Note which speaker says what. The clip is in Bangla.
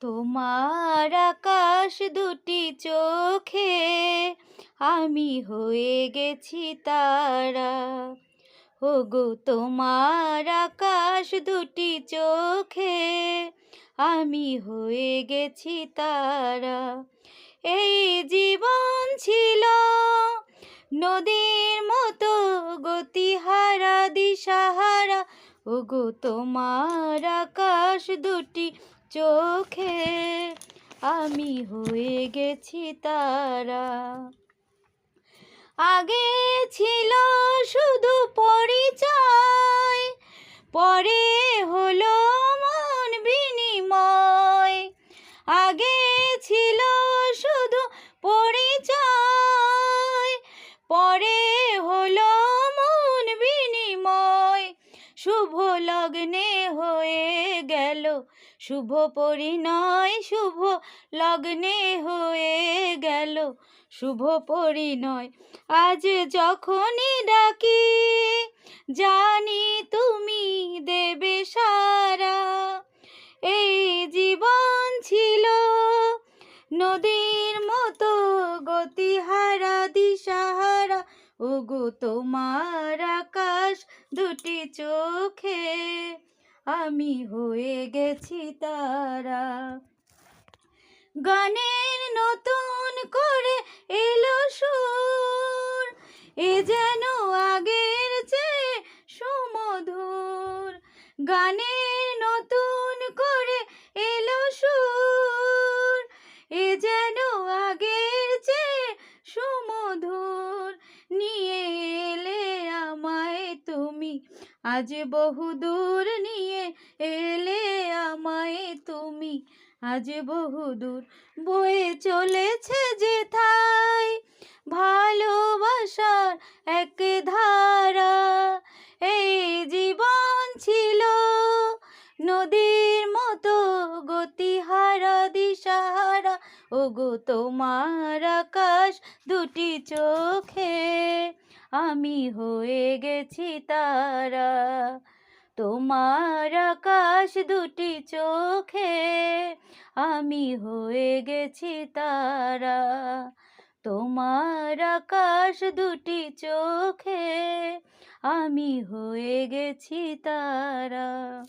Speaker 1: তোমার আকাশ দুটি চোখে আমি হয়ে গেছি তারা। ওগো তোমার আকাশ দুটি চোখে আমি হয়ে গেছি তারা। এই জীবন ছিল নদীর মতো গতিহারা দিশাহারা। ওগো তোমার আকাশ দুটি চোখে আমি হয়ে গেছি তারা। আগে ছিল শুধু পরিচয়, পরে হলো মন বিনিময়। আগে ছিল শুধু পরিচয়, পরে হলো মন বিনিময়। শুভ লগ্নে হয়ে গেল শুভ পরিণয়, শুভ লগ্নে হয়ে গেল শুভ পরিণয়। আজ যখনই ডাকি জানি তুমি দেবে সারা। এই জীবন ছিল নদীর মতো গতিহারা দিশাহারা। ওগো তোমার আকাশ দুটি চোখে আমি হয়ে গেছি তারা। গানের নতুন করে এলো সুর, এ যেন আগের চেয়ে সুমধুর। গানের নতুন করে এলো সুর, এ যেন আগের চেয়ে সুমধুর। নিয়ে এলে আমায় তুমি আজ বহুদূর, নিয়ে এলে আমায় তুমি আজ বহুদূর। বয়ে চলেছে যেথায় ভালোবাসার এক ধারা। এই জীবন ছিল নদীর মতো গতিহারা দিশাহারা। ওগো তোমার আকাশ দুটি চোখে আমি হয়ে গেছি তারা। তোমার আকাশ দুটি চোখে আমি হয়ে গেছি তারা। তোমার আকাশ দুটি চোখে আমি হয়ে গেছি তারা।